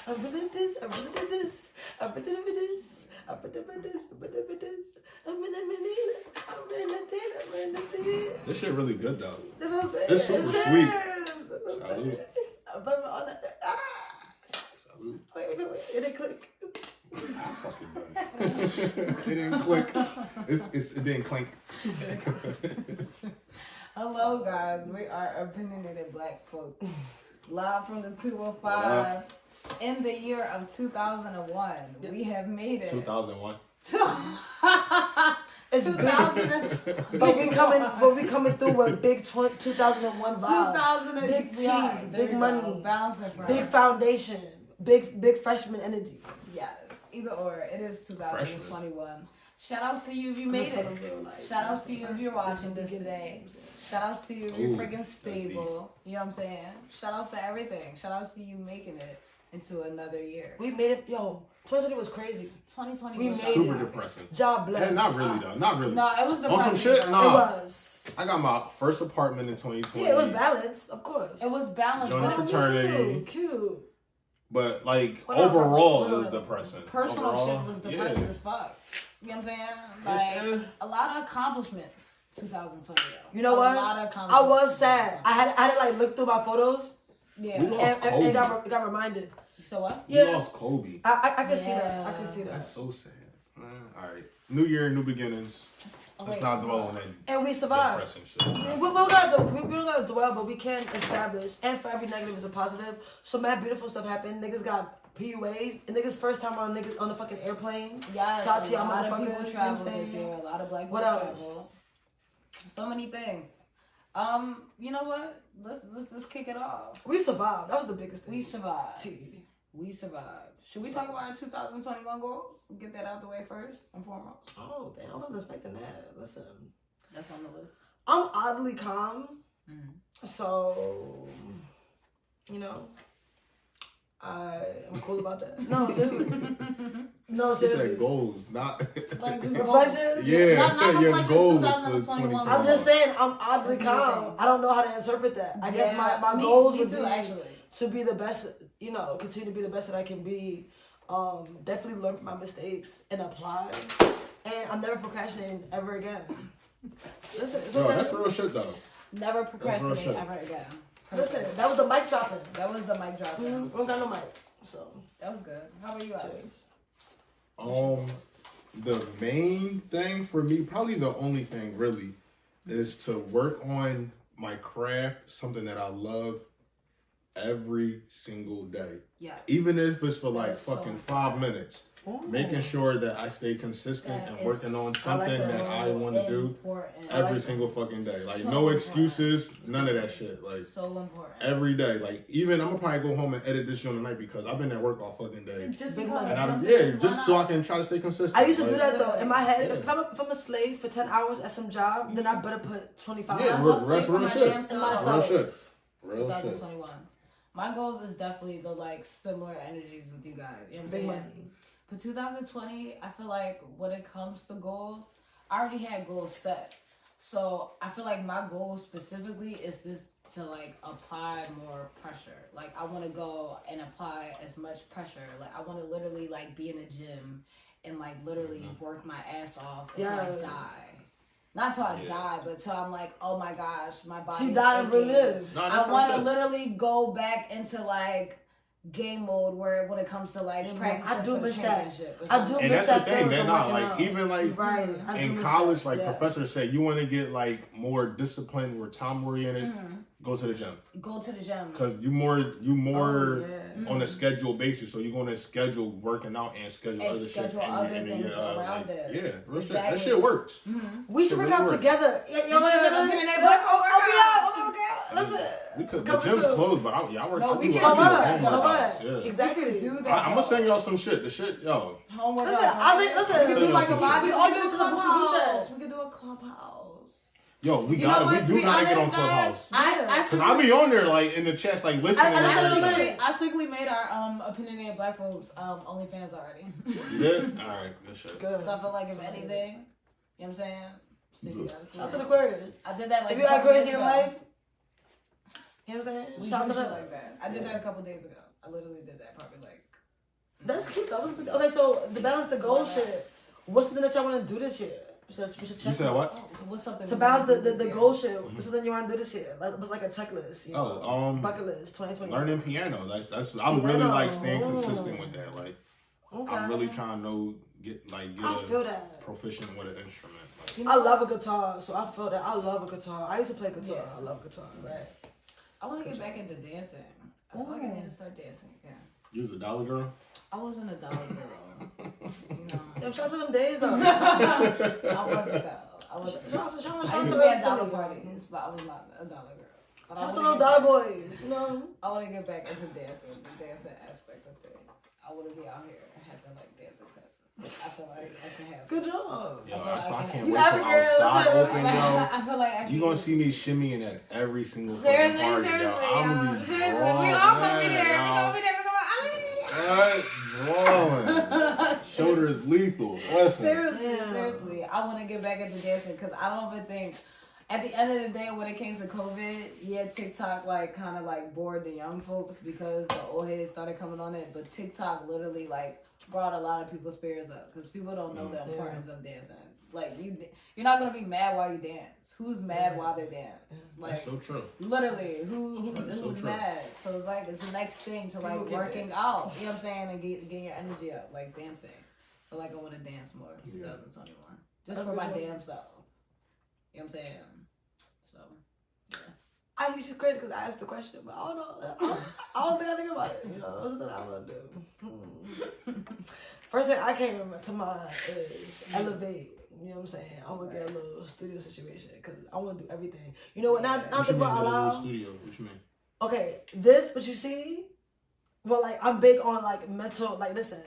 I believe this. I believe this. I believe this. I believe this. I believe this. I'm in the This shit really good though. That's what I'm saying. It's super sweet. Salute. Salute. Wait. It didn't click. Fucking done. It didn't click. It didn't clink. Hello, guys. We are Opinionated Black Folks. Live from the 205 in the year of 2001. Yep. We have made it. 2001. It's 2002. But we coming through with big 2001 vibes. Big tea, big money, big foundation, big freshman energy. Yes, either or. It is 2021. Freshman. Shout outs to you if you made it. Shout outs to you if you're watching this today. Shout outs to you if you're freaking stable. You know what I'm saying? Shout outs to everything. Shout outs to you making it into another year. We made it. Yo, 2020 was crazy. 2020 was super depressing. Job bless. Not really though. Not really. No, it was depressing. On some shit? Nah. It was. I got my first apartment in 2020. Yeah, it was balanced, of course. It was balanced. Joined a fraternity. Cute. But like overall, it was depressing. Personal shit was depressing as fuck. You know what I'm saying? Like a lot of accomplishments. 2020 though. You know what? A lot of accomplishments. I was sad. I had to like look through my photos. Yeah. And got reminded. So what? You lost Kobe. I can see that. I can see that. That's so sad. All right. New year, new beginnings. Let's not dwell on that. And we survived. We don't gotta dwell, but we can establish. And for every negative is a positive. So mad beautiful stuff happened. Niggas got PUAs. And niggas first time on the fucking airplane. Yes. Shout out to y'all a lot of motherfuckers. people travel this year. A lot of black people travel. So many things. You know what? Let's kick it off. We survived. That was the biggest thing. We survived. We survived. Should we talk about our 2021 goals? Get that out the way first and foremost. Oh, damn. I wasn't expecting that. Listen. That's on the list. I'm oddly calm. So, you know, I'm cool about that. No, seriously. No, seriously. She said goals, not... like just reflections? Yeah, not your goals. I'm just saying, I'm oddly calm. I don't know how to interpret that. I guess my goals would be actually to be the best, you know, continue to be the best that I can be. Definitely learn from my mistakes and apply. And I'm never procrastinating ever again. Listen, no, that's real shit though. Never procrastinate ever again. Listen, that was the mic dropping. That was the mic dropping. We don't got no mic, so that was good. How about you, Alex? The main thing for me, probably the only thing really, is to work on my craft, something that I love every single day. Yeah. Even if it's for like fucking 5 minutes. Making sure that I stay consistent and working on something that I want to do every single fucking day. Like no excuses, none of that shit. Like so important. Every day. Like even I'm gonna probably go home and edit this joint tonight because I've been at work all fucking day. Just because. And just so I can try to stay consistent. I used to do that though. In my head, if I'm a slave for 10 hours at some job, then I better put 25 hours. That's real shit. Real shit. 2021. My goals is definitely the like similar energies with you guys. You know what I'm saying? For 2020, I feel like when it comes to goals, I already had goals set. So I feel like my goal specifically is just to like apply more pressure. Like I want to go and apply as much pressure. Like I want to literally like be in a gym and like literally work my ass off until I die. Not till I die, but till I'm like, oh my gosh, my body. You die and relive. I want to literally go back into like game mode where when it comes to like practicing for the championship. I do and miss that's that the thing, man. Like even like in college, like professors say, you want to get like more disciplined or time oriented. Go to the gym. Go to the gym. Because you more on a schedule basis, so you're going to schedule working out and schedule other shit. Other things around it. Yeah, real shit. That shit works. We should work out together. We could. The gym's closed, but I work. No, we can do that. So what? Exactly. Do that. I'm gonna send y'all some shit. The shit, yo. Homework. Listen. We could do like a body. We could do a clubhouse. We could do a clubhouse. Yo, we do gotta get on Clubhouse. Cause I be on there like in the chest, like listening. I strictly made our Opinionated Black Folks OnlyFans already. You did? All right, good shit. Good. So I feel like if anything, you know what I'm saying. See you guys. Shout out to the Aquarius. I did that like. If you got Aquarius in your life, you know what I'm saying. Shout out to that like that. I did that a couple days ago. I literally did that probably like That's cute. That was okay. So to balance the goal shit, what's something that y'all want to do this year? You said what? What's something to balance the goal shit? What's something you want to do this year? Like, it was like a checklist. You know? Bucket list 2020. Learning piano. That's I'm really like staying consistent with that. Like, I'm really trying to get I feel that. proficient with an instrument. Like, I love a guitar, so I feel that. I love a guitar. I used to play guitar. I love guitar. Right. I want to get back into dancing. I feel like I need to start dancing again. You was a dollar girl? I wasn't a dollar girl. Damn, shout out to them days though. I wasn't though. I wasn't. I used to be at dollar parties, but I was not a dollar girl. But shout out to them dollar boys. You know. I want to get back into dancing, the dancing aspect of things. I want to be out here having like dancing classes. I feel like I can have. Good job. Yo, I can't wait till outside open, yo. I feel like I can. You gonna see me shimmying at every single seriously, party, seriously, yo. I'm gonna be seriously. We all gonna be there. We gonna be there. What? Shoulder is lethal. Listen. Seriously, I want to get back into dancing because I don't even think. At the end of the day, when it came to COVID, yeah, TikTok like kind of like bored the young folks because the old heads started coming on it. But TikTok literally like brought a lot of people's spirits up because people don't know the importance of dancing. Like you're not gonna be mad while you dance. Who's mad while they dance? Like that's so true. Literally, who's mad? So it's like it's the next thing to like working out. You know what I'm saying? And getting your energy up, like dancing. I feel like I want to dance more in 2021, just for my damn self. You know what I'm saying? So, yeah. I used to crazy because I asked the question, but I don't know. I don't think I think about it. You know, those are the things I want to do. First thing I came to mind is elevate. You know what I'm saying? I want to get a little studio situation because I want to do everything. You know what? Now think about a little studio. What you mean? Okay, this, but you see, well, like I'm big on like mental. Like, listen,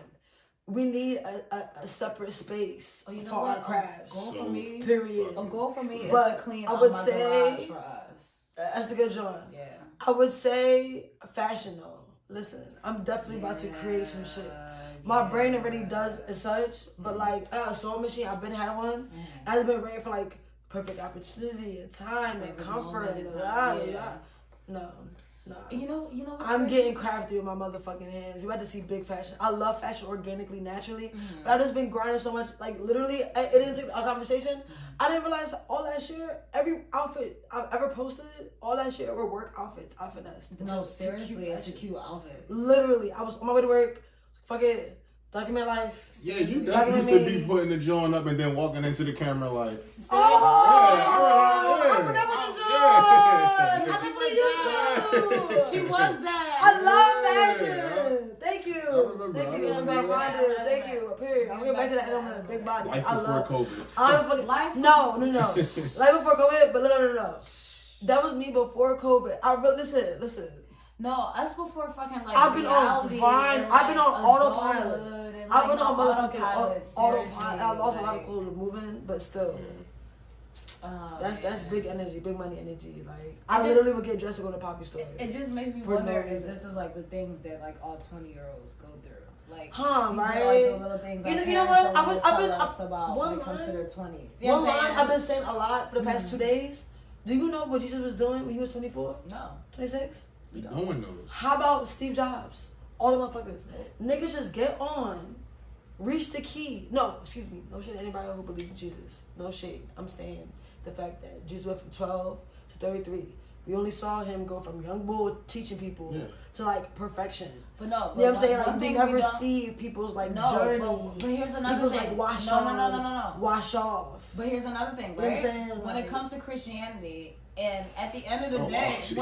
we need a separate space for our crafts. A goal for me. Period. A goal for me is to clean up my garage for us. That's a good joint. Yeah. I would say fashion though. Listen, I'm definitely about to create some shit. My brain already does as such, but like a sewing machine, I've been had one. I've been ready for like perfect opportunity and time and comfort and No. You know what's I'm crazy? getting crafty with my motherfucking hands. You had to see big fashion. I love fashion organically, naturally, but I just been grinding so much. Like literally, it didn't take a conversation. I didn't realize all last year, every outfit I've ever posted, all last year were work outfits. I finessed. No, seriously, it's a cute outfit. Literally, I was on my way to work. Fuck it. Document life. Yeah, you definitely used to be putting the joint up and then walking into the camera like, I forgot what the joint. She was that. I love fashion. Thank you. I remember. Thank you. Period. I'm going back to that element. Big body. Life before COVID. Life. No. Life before COVID, but no. That was me before COVID. Listen. No, us before fucking like I've been on Vine. I've been on autopilot. I've been on motherfucking autopilot. I lost a lot of clothes with moving, but still. That's big energy, big money energy. Like I literally would get dressed to go to Poppy store. It just makes me wonder if this is like the things that like all 20-year-olds go through. Like these right? are like the little things. You know what? I've been about when it comes to their 20s. You know one line I've been saying a lot for the past 2 days. Do you know what Jesus was doing when he was 24? No. 26? No one knows. How about Steve Jobs? All the motherfuckers. Niggas just get on. Reach the key. No, excuse me. No shade to anybody who believes in Jesus. No shade. I'm saying the fact that Jesus went from 12 to 33. We only saw him go from young bull teaching people to like perfection. But no, you know what I'm saying? Like we never see people's like journey. But here's another people's thing. Like wash wash off. But here's another thing, right? You know what I'm saying? When it comes to Christianity, and at the end of the day, let's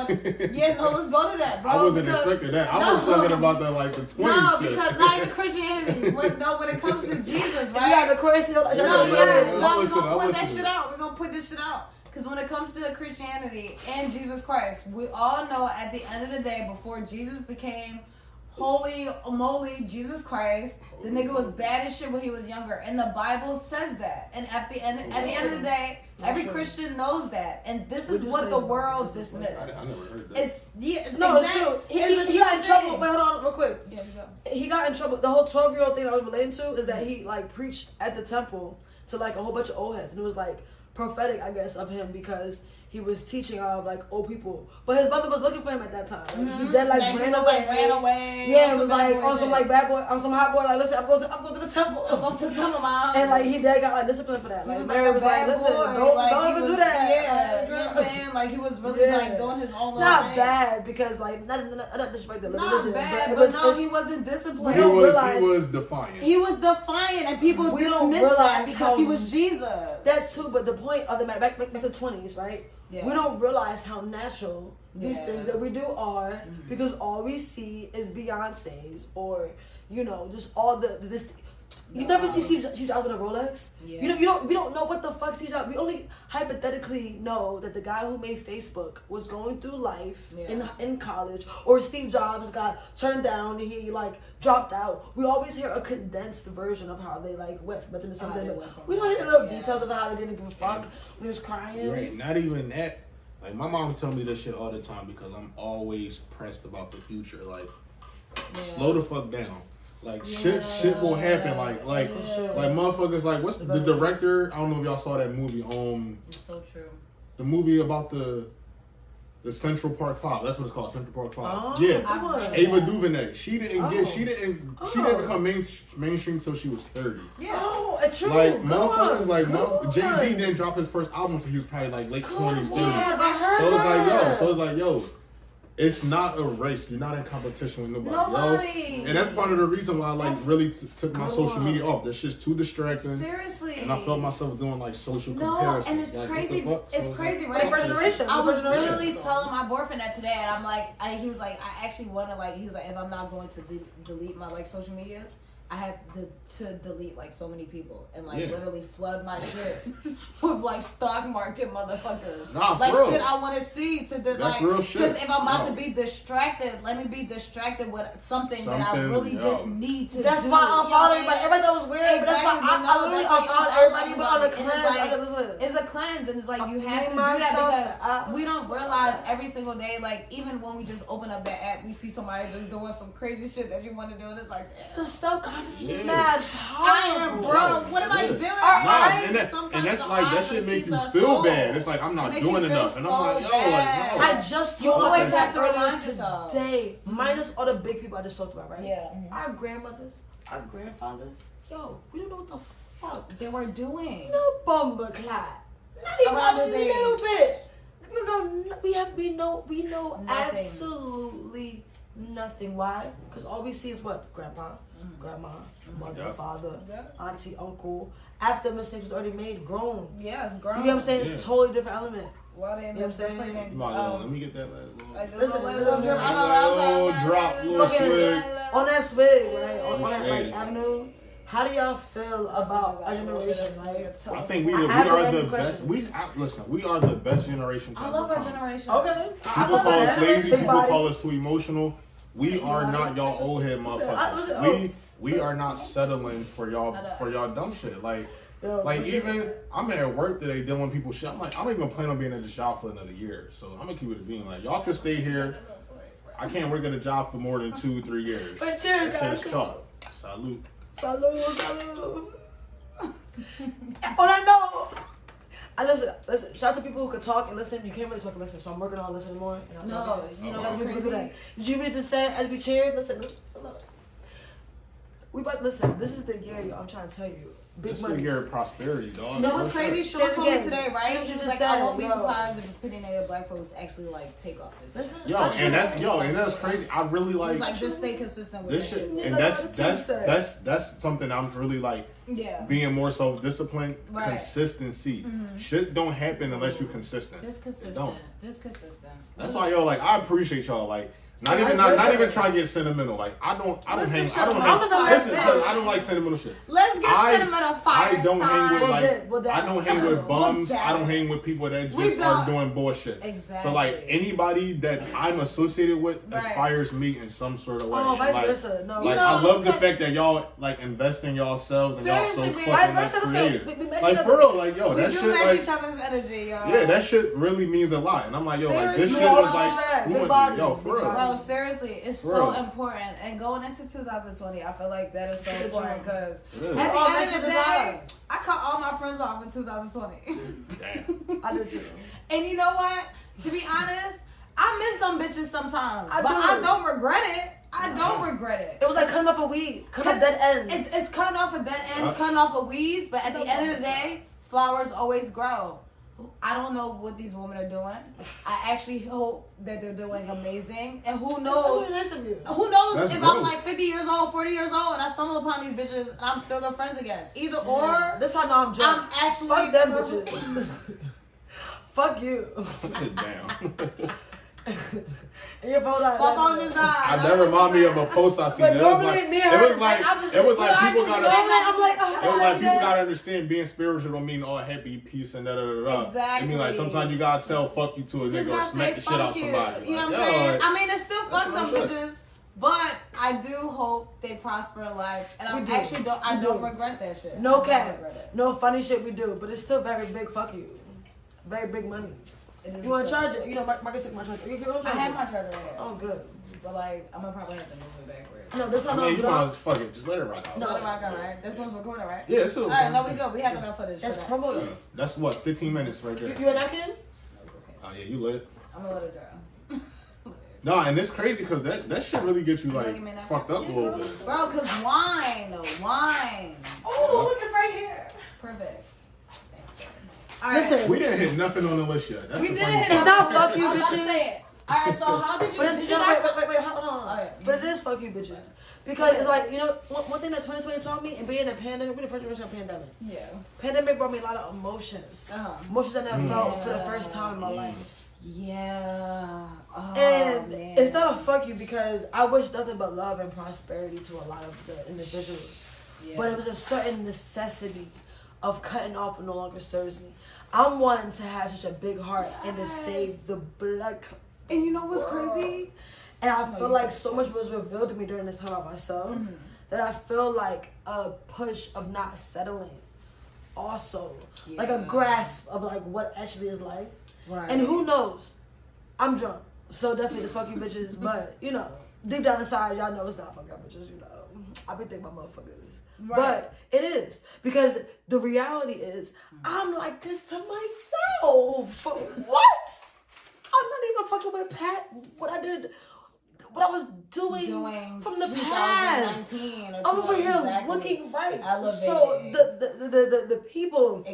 go to that, bro. I wasn't expecting that. I was thinking about that like the 20s. No, because not even Christianity. When it comes to Jesus, right? Yeah, the chorus. We're gonna put that shit out. We're gonna put this shit out. Because when it comes to Christianity and Jesus Christ, we all know at the end of the day, before Jesus became holy moly Jesus Christ, the nigga was bad as shit when he was younger, and the Bible says that. And at the end of the day, every Christian knows that, and this is what the world dismisses. I never heard that. It's true. He got in trouble. Wait, hold on, real quick. Yeah, you go. He got in trouble. The whole 12-year-old thing I was relating to is that he like preached at the temple to like a whole bunch of old heads, and it was like prophetic, I guess, of him because he was teaching like old people, but his mother was looking for him at that time. Like, he dead ran away. Yeah, it was like on some like bad boy, on some hot boy. Like, listen, I'm going to the temple. I'm going to the temple, mom. And like he dead got like disciplined for that. Like Mary was like, listen, don't even do that. Yeah, you know what I'm saying? Like he was really like doing his own little not thing. Bad because like not disrespect the religion. Not bad, but no, he wasn't disciplined. He was defiant. He was defiant, and people dismissed that because he was Jesus. That too, but the point of the back in the 20s, right? Yeah. We don't realize how natural these things that we do are because all we see is Beyonce's or just all this. You never see Steve Jobs with a Rolex. Yeah. We don't know what the fuck Steve Jobs. We only hypothetically know that the guy who made Facebook was going through life in college, or Steve Jobs got turned down and he like dropped out. We always hear a condensed version of how they like went from nothing to something. We don't hear the little details of how they didn't give a fuck when he was crying. Right, not even that. Like my mom tell me this shit all the time because I'm always pressed about the future. Like, slow the fuck down. Like shit will happen. Like motherfuckers. Like what's the director? I don't know if y'all saw that movie. It's so true. The movie about the Central Park 5. That's what it's called. Central Park 5. Oh, yeah. Ava DuVernay. She didn't become mainstream until she was 30. Yeah. Oh, it's true. Like motherfuckers. Like Jay-Z didn't drop his first album until he was probably like late 20s, 30s. So it's like yo. It's not a race. You're not in competition with nobody else. And that's part of the reason why I really took my social media off. That shit's too distracting. Seriously. And I felt myself doing like social comparisons. And it's crazy. It's crazy, right? I was literally telling my boyfriend that today, and I'm like, he was like, I actually want to he was like, if I'm not going to delete my like social medias, I have to delete like so many people and like literally flood my shit with like stock market motherfuckers. Like shit I want to see because if I'm about to be distracted, let me be distracted with something that I really just need to. That's do. why I unfollowed everybody. Everybody thought it was weird, but that's why I literally unfollowed everybody but on the cleanse. It's a cleanse, and it's like you have to do that because we don't realize every single day. Like even when we just open up that app, we see somebody just doing some crazy shit that you want to do, and it's like the subconscious. Mad powerful. Bro, what am I doing? And that's like that shit make you feel bad. It's like I'm not doing enough, and I'm like, yo, like, no. I just told always have to remind yourself today, minus all the big people I just talked about, right? Yeah. Our grandmothers, our grandfathers, yo, we don't know what the fuck they were doing. No bumper clot. Not even around this age. Little bit. We know nothing. Absolutely nothing. Why? Because all we see is what? Grandpa, grandma, mother, father, auntie, uncle. After mistakes was already made, grown. Yeah, it's grown. You know what I'm saying? It's a totally different element. Why they end up freaking? Let me get that last little drop, little swig. On that swig, right? On that like avenue. How do y'all feel about our generation? I think we are the best. We are the best generation. I love our generation. Okay. People call us lazy. People call us too emotional. We are not y'all old head motherfuckers. We are not settling for y'all dumb shit. Like even I'm at work today dealing with people shit. I'm like, I don't even plan on being at this job for another year. So I'm gonna keep it being like y'all can stay here. I can't work at a job for more than 2-3 years. But cheers, guys. Salute. Salute. On that note, listen. Shout out to people who can talk and listen. You can't really talk and listen, so I'm working on listening more. That's crazy. Did you read the set as we cheered? Listen. Listen. This is the year, yo. I'm trying to tell you. Big money. This is the year of prosperity, dog. You know what's crazy? Sean told me today, right? He was like, I won't be surprised if opinionated black folks actually like take off this. And that's crazy. I really like. He's like, just stay consistent with this shit. And that's something I'm really like. Yeah. Being more self-disciplined, consistency. Mm-hmm. Shit don't happen unless you're consistent. Just consistent. That's why I appreciate y'all. Like, not even trying to get sentimental. Like, I don't like sentimental shit. Let's get sentimental fire. I don't hang with bums. I don't hang with people that just are doing bullshit. Exactly. So like anybody that I'm associated with inspires me in some sort of way. Oh, vice versa. No. Like I love the fact that y'all like invest in yourselves and y'all so fucking creative. Like for real, like yo, that shit like each other's energy, yo. Yeah, that shit really means a lot. And I'm like, yo, like this shit was like yo, for real. No, seriously, it's so important. And going into 2020, I feel like that is so important because at the end of the day, I cut all my friends off in 2020. Damn. I did too. And you know what? To be honest, I miss them bitches sometimes. I don't regret it. I don't regret it. It was like cutting off a weed, cutting off dead ends. It's cutting off a dead ends, cutting off a weeds, but at the end of the day, flowers always grow. I don't know what these women are doing. I actually hope that they're doing amazing. And who knows? Who knows if I'm like 50 years old, 40 years old, and I stumble upon these bitches and I'm still their friends again. Either or. This how I know I'm drunk. I'm actually fuck them bitches. Fuck you. Damn. And your phone died. My phone just died. That remind me of a post I seen. But normally, me and her, it was like people gotta understand being spiritual don't mean all happy, peace, and da da da da. Exactly. I mean, like sometimes you gotta tell fuck you to a nigga or smack the shit out somebody. You know what I'm saying? I mean, it's still fuck them bitches. But I do hope they prosper in life, and I don't regret that shit. No cap, no funny shit we do, but it's still very big. Fuck you, very big money. You want to charge it? You know, Marcus took my charger. I have my charger right here. Oh, good. But like, I'm gonna probably have to move it backwards. No, this one. You want to fuck it? Just let it rock out. No, let it rock out, right? This one's recording, right? Yeah, it's all right. No, we go. We have enough footage. That's promo. That's what 15 minutes right there. You a napkin? Okay. Oh yeah, you lit. I'm gonna let it dry. No, and it's crazy because that shit really gets you like fucked up a little bit. Bro, cause wine. Oh, look, it's right here. Perfect. All right. Listen, we didn't hit nothing on the list yet. That's we didn't it. hit. It's not fuck you, bitches. All right, so how did you? But it's, wait, hold on. Right. But it is fuck you, bitches. Because it's like, you know, one thing that 2020 taught me, and being in a pandemic, we're the first generation of pandemic. Yeah. Pandemic brought me a lot of emotions. Emotions I never felt for the first time in my life. Yeah. Oh, and man. it's not a fuck you because I wish nothing but love and prosperity to a lot of the individuals. Yeah. But it was a certain necessity of cutting off what no longer serves me. I'm one to have such a big heart and to save the blood. And you know what's crazy? And I feel like so much was revealed to me during this time about myself that I feel like a push of not settling. Also, like a grasp of like what actually is life. Right. And who knows? I'm drunk, so definitely it's fuck you bitches. But you know, deep down inside, y'all know it's not fuck y'all bitches. You know, I be thinking about motherfuckers. Right. But it is because the reality is I'm like this to myself. What? I'm not even fucking with Pat. What I did, what I was doing from the past. I'm over here looking right. Elevated. So the people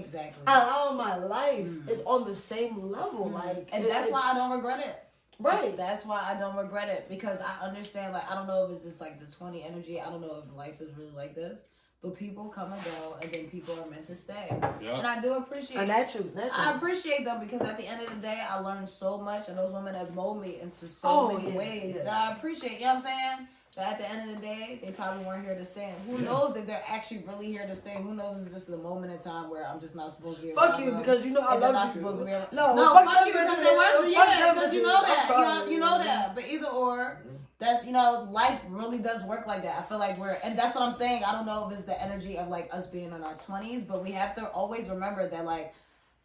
out of my life is on the same level. Like, and that's why I don't regret it. Right. That's why I don't regret it because I understand. Like, I don't know if it's just like the 20 energy. I don't know if life is really like this. But people come and go, and then people are meant to stay. Yeah. And I do appreciate I appreciate them because at the end of the day, I learned so much, and those women have molded me into so many ways that I appreciate. You know what I'm saying? But at the end of the day, they probably weren't here to stay. And who knows if they're actually really here to stay? Who knows if this is a moment in time where I'm just not supposed to be around fuck you, them, because you know I love you. Supposed to be around. No, fuck you because there was because you know that. You know that. But either or. That's, you know, life really does work like that. I feel like and that's what I'm saying. I don't know if it's the energy of, like, us being in our 20s, but we have to always remember that, like,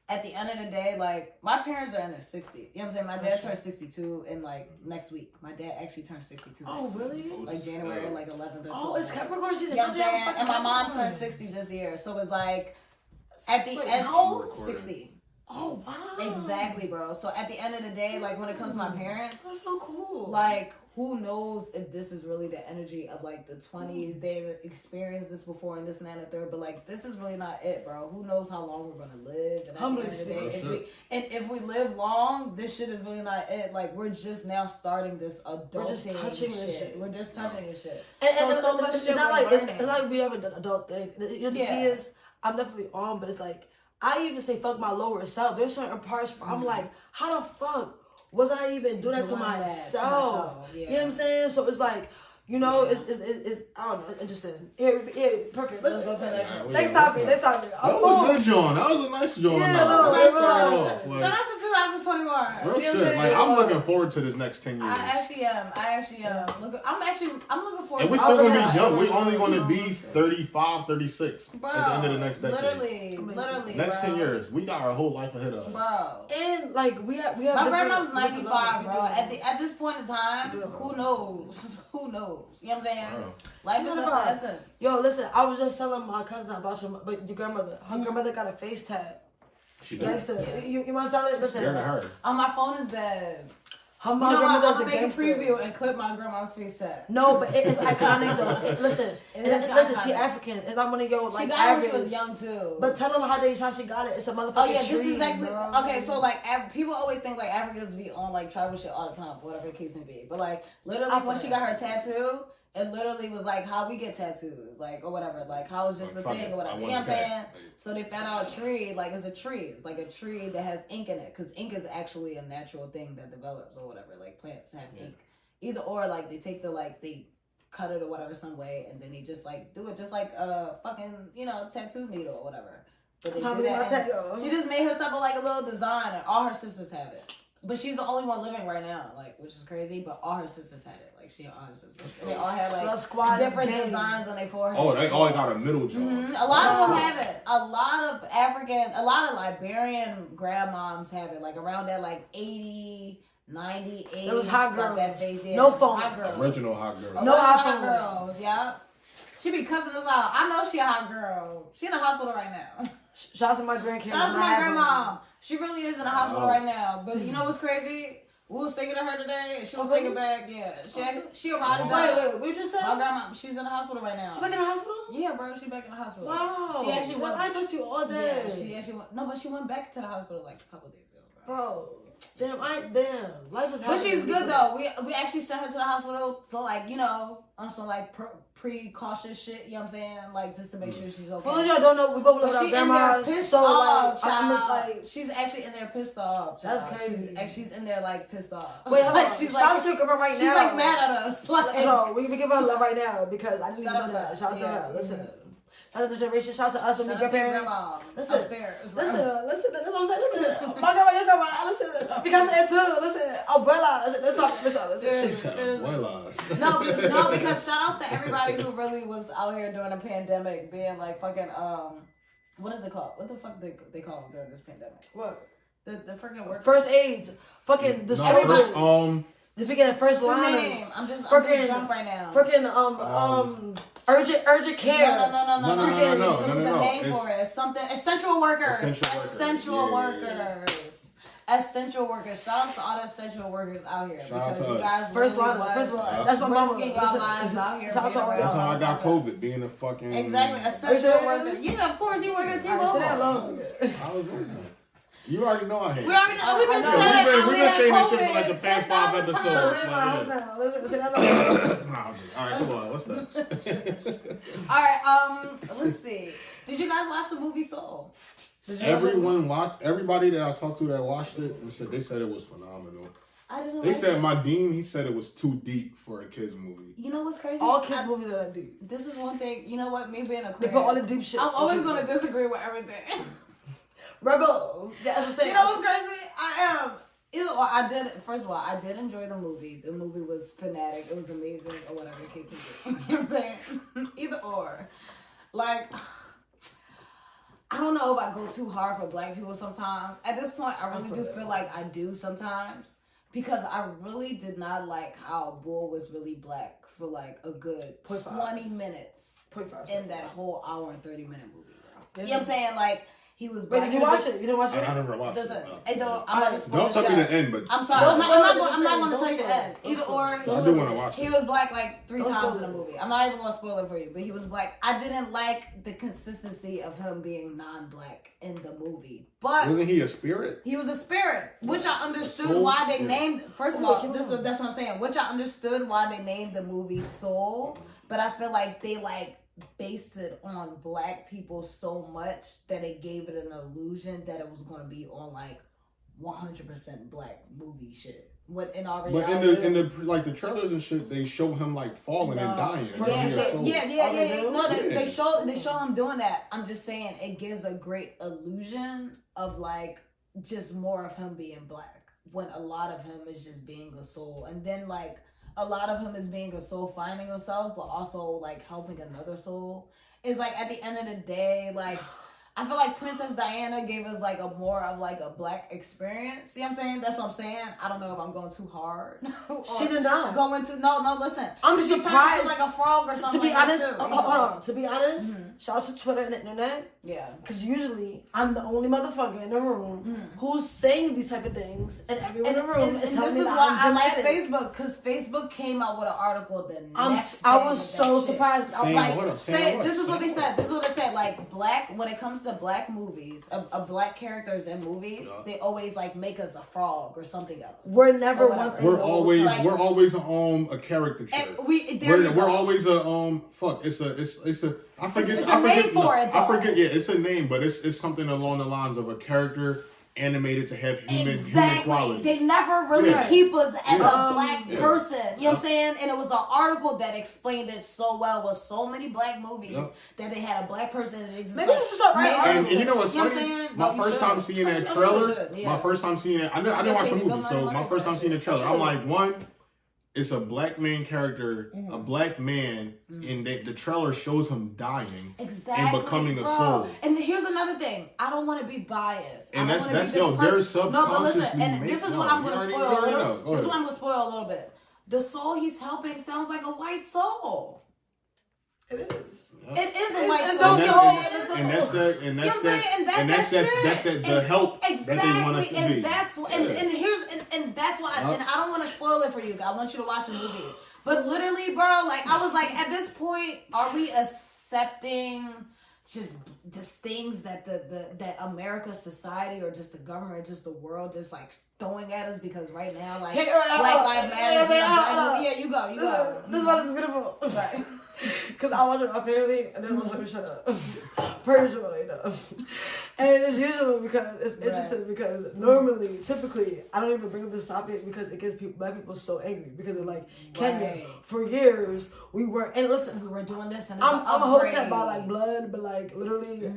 at the end of the day, like, my parents are in their 60s. You know what I'm saying? My dad turns 62 in, like, next week. My dad actually turns 62 next week. Really? Like, January, like, 11th or 12th. Oh, it's Capricorn season. You know what I'm saying? And my mom turned 60 this year. So it's, like, at the end, 60. Oh, wow. Exactly, bro. So at the end of the day, like, when it comes to my parents. That's so cool. Like, who knows if this is really the energy of, like, the 20s. They've experienced this before and this and that and the third. But, like, this is really not it, bro. Who knows how long we're going to live. And at the end of the day, if we live long, this shit is really not it. Like, we're just now starting this adulting We're just touching this shit. We're just touching this shit. And so much shit we're learning. It's like we have an adult thing. The tea is, I'm definitely on, but it's like, I even say fuck my lower self. There's certain parts where I'm like, how the fuck was I even doing that to myself? You know what I'm saying? So it's like, you know, it's I don't know, interesting. Here, perfect. Let's go to the next one. Next topic. That was a good John. That was a nice John. Yeah, that was a nice one. Shout out to 2021. Real shit. Like, I'm looking forward to this next 10 years. I actually am. I'm looking forward and to we're still going to be young. We're only going to be 35, 36 bro, at the end of the next decade. Literally. Next bro. 10 years. We got our whole life ahead of us. Bro. And, like, we have my grandma's 95, bro. At this point in time, who knows? Who knows? You know what I'm saying? Bro. Life is of the essence. Yo, listen, I was just telling my cousin about your grandmother. Her grandmother got a face tab. She does. You want to tell it? Listen. Scared of her. My phone is dead. I'm gonna make a preview and clip my grandma's face tab. No, but it's iconic though. Listen, she African. It's not one of your like. She got it when she was young too. But tell them how she got it. It's a motherfucking Oh yeah, tree, this is exactly bro. okay. So like, people always think like Africans be on like tribal shit all the time, whatever the case may be. But like, literally when she got her tattoo, it literally was like how we get tattoos, like or whatever, like how it's just a thing or whatever. You know what I'm saying? So they found out a tree, like it's a tree. It's like a tree that has ink in it, because ink is actually a natural thing that develops or whatever. Like plants have ink. Either or, like they take they cut it or whatever some way, and then they just like do it just like a fucking tattoo needle or whatever. But they do that. She just made herself like a little design, and all her sisters have it. But she's the only one living right now, like, which is crazy. But all her sisters had it, like she and all her sisters, and they all had like different designs on their forehead. Oh, they all got a middle jaw. Mm-hmm. A lot of them have it. A lot of Liberian grandmoms have it, like around that like 80, 90, 80. It was hot girls. That face, yeah. No phone. Hot girls. Original hot girls. No hot girls. Yeah. She be cussing us out. I know she a hot girl. She in the hospital right now. Shout out to my grandkids. Shout out to my grandma. She really is in the hospital right now. But you know what's crazy? We were singing to her today, and she was singing back. Yeah, she arrived. Wait, we just said my grandma. She's in the hospital right now. She back in the hospital? Yeah, bro. She back in the hospital. Wow. She actually went. I talked to you all day. Yeah, she actually went. No, but she went back to the hospital like a couple days ago, bro. Damn, life is. But she's good though. We actually sent her to the hospital, so like on some like precautious shit. You know what I'm saying? Like just to make sure she's okay. For those y'all don't know, we both live with our grandmas. Pissed so off, like, I'm just like, she's actually in there pissed off. Child. That's crazy. She's in there like pissed off. Wait, hold on. She's shout out to your grandma right now. She's like mad at us. Like, no, we give her love right now because I didn't even know that. Shout out to her. Listen. Shout out to the generation. Shout out to us when we grandparents. Listen, upstairs, listen. That's what I'm saying. Listen, my grandma, your grandma. Listen, because of it too. Listen, abuela. Listen. Abuelas. No, because shout outs to everybody who really was out here during the pandemic, being like fucking what is it called? What the fuck they call them during this pandemic? What? The freaking work. First aids. Fucking the soldiers. The freaking first liners. I'm just drunk right now. Freaking urgent care. No. There was a name for it. Something essential workers. Essential workers. Shout out to all the essential workers out here because you guys first really line. That's my risking your lives out here. That's how I got COVID, being a fucking essential worker. Yeah, of course you work at T-Mobile. I was working. You already know I hate it. We already know. We've been saying this shit for like the past 5 episodes. All right, come on. What's next? All right, let's see. Did you guys watch the movie Soul? Everybody that I talked to that watched it and they said it was phenomenal. I didn't know. They said my dean, he said it was too deep for a kids movie. You know what's crazy? All kids movies are that deep. This is one thing. You know what? Me being a they put all the deep shit. I'm always gonna disagree with everything. Rebel. That's what I'm saying. You know what's crazy? I am. First of all, I did enjoy the movie. The movie was fanatic. It was amazing, or whatever the case may be. You know what I'm saying? Either or. Like, I don't know if I go too hard for black people sometimes. At this point, I really do feel like I do sometimes. Because I really did not like how Bull was really black for like a good 20 minutes in that whole hour and 30-minute movie, bro. You know what I'm saying? Like, he was black. Wait, did you watch it? You didn't watch it? I never watched it. I'm about to spoil Don't tell me the end, but... I'm sorry. I'm not going to tell you the end. Either or. I do want to watch it. He was black like 3 times in the movie. I'm not even going to spoil it for you, but he was black. I didn't like the consistency of him being non-black in the movie. But... Wasn't he a spirit? He was a spirit, which I understood why they named... First of all, that's what I'm saying. Which I understood why they named the movie Soul, but I feel like they based it on black people so much that it gave it an illusion that it was going to be on like 100% black movie shit. What in our reality, but in the like the trailers and shit, they show him like falling and dying. Yeah. No, they show him doing that. I'm just saying it gives a great illusion of like just more of him being black, when a lot of him is just being a soul. And then like a lot of him is being a soul, finding himself, but also like helping another soul. It's like at the end of the day, like I feel like Princess Diana gave us like a more of like a black experience. See what I'm saying? That's what I'm saying. I don't know if I'm going too hard. She did not. Going to no, listen. I'm surprised. She turned into like a frog or something. To be like honest, that too, hold on. To be honest, shout out to Twitter and the internet. Yeah. Because usually I'm the only motherfucker in the room who's saying these type of things, and everyone in the room is telling me that I'm dramatic. This is why I like Facebook, because Facebook came out with an article the next day. I was so surprised. This is what they said. This is what they said. Like black, when it comes to black movies, a black characters in movies, they always like make us a frog or something else. We're never one thing. We're always a caricature. We're always a It's a I forget. I forget. Yeah, it's a name, but it's something along the lines of a character animated to have human qualities. They never really keep us as a black person. You know what I'm saying? And it was an article that explained it so well with so many black movies that they had a black person that exists. Maybe it's just a right and you know what's funny? My first time seeing that trailer, my first time seeing it, I didn't watch the movie, so my first time seeing the trailer, I'm like, one, it's a black main character, a black man, and the trailer shows him dying and becoming a soul. And here's another thing. I don't want to be biased. And their subconscious. No, but listen, and this is what I'm going to spoil a little. This is what I'm going to spoil a little bit. The soul he's helping sounds like a white soul. It is. It is a white soul. And that's the help that they want us to be. And that's why and I don't want to spoil it for you. I want you to watch the movie. But literally, bro, like I was like, at this point, are we accepting just things that that America's society or just the government, just the world, just like throwing at us? Because right now, like Black Lives Matter. Yeah, you go. This one is beautiful. Sorry. Because I watch it with my family and then I was like, shut up. Perjury enough. And it's usual because it's interesting because normally, typically, I don't even bring up this topic because it gets black people so angry because they're like, Kenya, for years, we were, and listen, we were doing this and I'm a hotep by like blood, but like literally,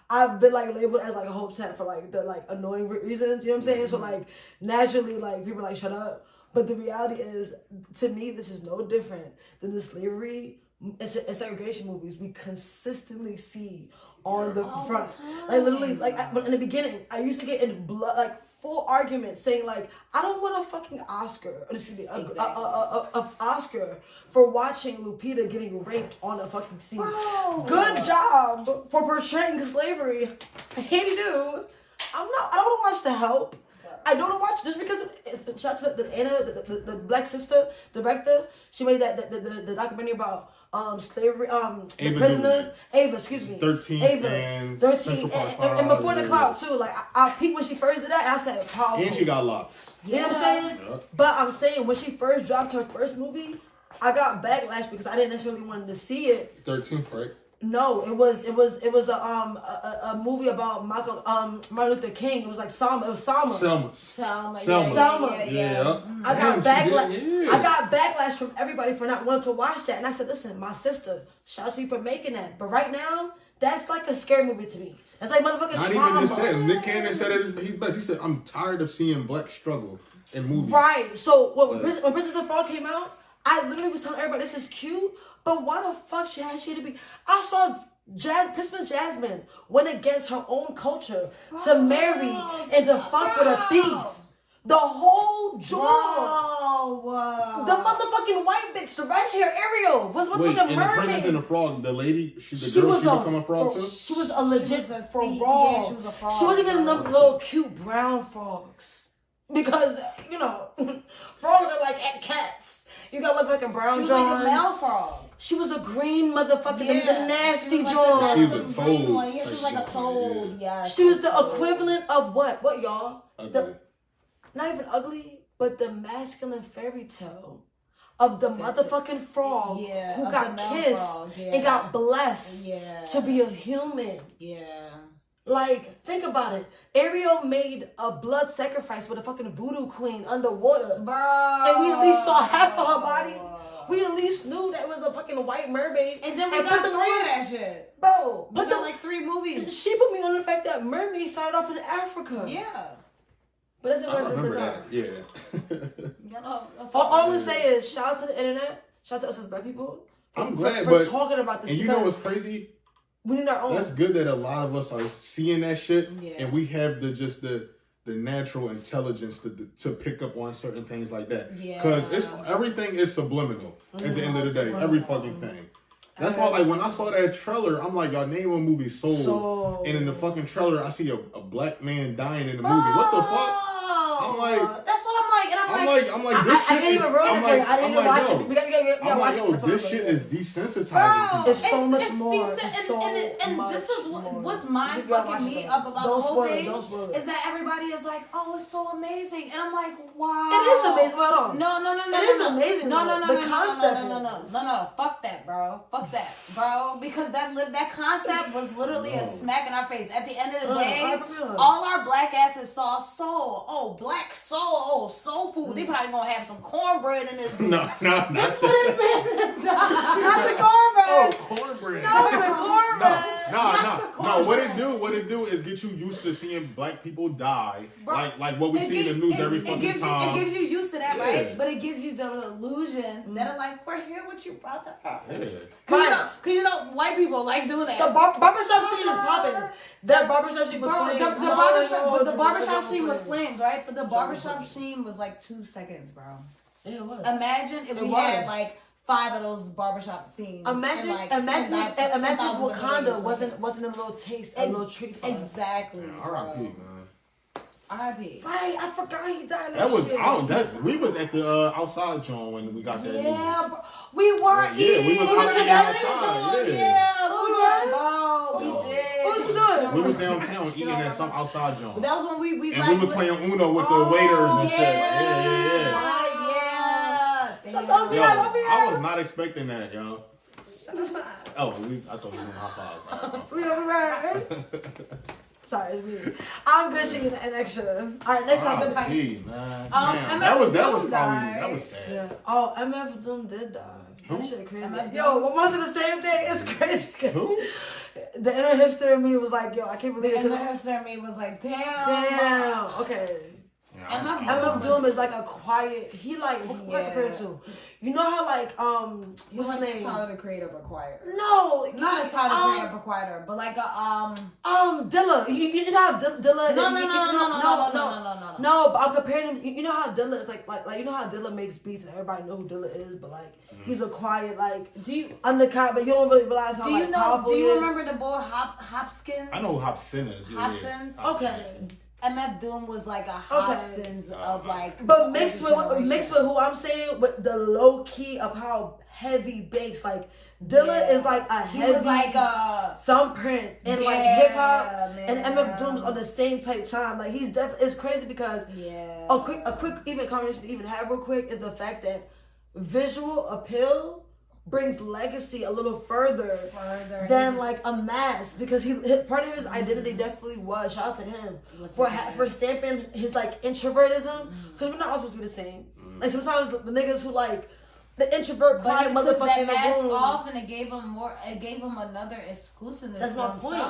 I've been like labeled as like a hotep for like the like annoying reasons, you know what I'm saying? So like naturally, like people are like, shut up. But the reality is, to me, this is no different than the slavery and segregation movies we consistently see on the front. Like literally, like in the beginning, I used to get in blood, like full arguments saying like, I don't want a fucking Oscar, a Oscar for watching Lupita getting raped on a fucking scene. Bro. Good job for portraying slavery. Handy do. I don't want to watch The Help. I don't watch just because shout out to Anna, the black sister director. She made the documentary about slavery, the prisoners. Ava, excuse me. 13 Ava, and 13 and Before the Cloud too. Like I peeped when she first did that. And I said, powerful. And she got locks. You know what I'm saying? Yeah. But I'm saying when she first dropped her first movie, I got backlash because I didn't necessarily want to see it. 13th, right? No, it was a movie about Martin Luther King. It was like Selma. It was Selma. Selma. Yeah. I got backlash. I got backlash from everybody for not wanting to watch that, and I said, "Listen, my sister, shout out to you for making that." But right now, that's like a scary movie to me. That's like motherfucking not trauma. Not even just that. Nick Cannon said it he's best. He said, "I'm tired of seeing black struggle in movies." Right. So when Princess of the Fall came out, I literally was telling everybody, "This is cute." But why the fuck she to be? I saw Princess Jasmine went against her own culture to marry and to fuck with a thief. The whole job. The motherfucking white bitch, the red hair Ariel, was with the mermaid. The Princess and the Frog, the lady, she become a frog too? She was a legit frog. Yeah, she was a frog. She wasn't even them little cute brown frogs. Because, you know, frogs are like cats. You got motherfucking brown Johns. She was like a male frog. She was a green motherfucker, the nasty John. She was a toad. She was like a toad, She was the equivalent of what? What, y'all? Ugly. Not even ugly, but the masculine fairy tale of the motherfucking frog who got kissed and got blessed to be a human. Yeah. Like, think about it. Ariel made a blood sacrifice with a fucking voodoo queen underwater. Bro. And we at least saw half of her body. We at least knew that was a fucking white mermaid. And then we got 3 of that shit. Bro. We got like 3 movies. She put me on the fact that mermaids started off in Africa. Yeah. But that's a remember different time. Yeah. All I'm gonna say is shout out to the internet. Shout out to us as black people. I'm glad for talking about this. And you know what's crazy? We need our own. That's good that a lot of us are seeing that shit, and we have the natural intelligence to pick up on certain things like that. Yeah. Because everything is subliminal at the end of the day. Every fucking thing. That's why, like, when I saw that trailer, I'm like, y'all name a movie Soul. And in the fucking trailer, I see a black man dying in the movie. What the fuck? I'm like, that's what I'm like, and I'm like, this shit. I can't even ruin it. I didn't even watch it. We gotta watch it. This shit is desensitizing. Bro, it's so much more. And this is what's mind fucking me up about the whole thing is that everybody is like, oh, it's so amazing, and I'm like, wow, it is amazing. Hold on. No, it is amazing. No, fuck that, bro, because that concept was literally a smack in our face. At the end of the day, all our black asses saw soul. Oh, black soul. Oh, soul food. They probably gonna have some cornbread in this. No. This would have been not the cornbread. Oh, cornbread. Not the cornbread. No. What it do is get you used to seeing black people die, bro, like what we see in the news every fucking time. It gives you used to that, right? But it gives you the illusion that are like, we're here with you, brother. Yeah. Cause you know, white people like doing that. The barbershop scene is popping. That barbershop scene was flames. The barbershop scene was flames, right? But the barbershop scene was like 2 seconds, bro. Yeah, it was. Imagine if we had like 5 of those barbershop scenes. Imagine if Wakanda wasn't a little taste, a little treat for us. Exactly. R.I.P. man. R.I.P. Right, I forgot he died. We was at the outside joint when we got that news. Yeah, we were eating. We was outside. Yeah, we did. What was you doing? We was downtown eating at some outside joint. That was when we and we was playing Uno with the waiters and shit. Yeah. I was not expecting that, yo. Oh, I thought we were doing high fives. We over right. Sorry, it's me. I'm good singing an extra. All right, next time. Man. That was sad. Yeah. Oh, MF Doom did die. That shit crazy. Yo, almost the same thing. It's crazy. Who? The inner hipster in me was like, yo, I can't believe it. The inner hipster in me was like, damn. Okay. MF Doom is like a quiet. He like what compared to? You know how like what's his name? Tyler the Creator but quieter. No, not a Tyler the Creator but quieter, but like a Dilla. You know how Dilla? No. But I'm comparing him. You know how Dilla is like you know how Dilla makes beats and everybody know who Dilla is, but like he's a quiet undercut, but you don't really realize how powerful he is. Do you remember the boy Hopkins? I know who Hopkins is. Hopkins. Okay. MF Doom was like a Hobson's of like, but mixed with who I'm saying, with the low key of how heavy bass, like Dilla is like a heavy, was like a thumbprint and like hip hop, and MF Doom's on the same type time. Like he's definitely, it's crazy because a quick even conversation to even have real quick is the fact that visual appeal brings legacy a little further than like a mask, because part of his identity definitely was, shout out to him for stamping his like introvertism, because we're not all supposed to be the same. Like sometimes the niggas who like the introvert quiet motherfucker that in the mask room off, and it gave him another exclusiveness. That's my point.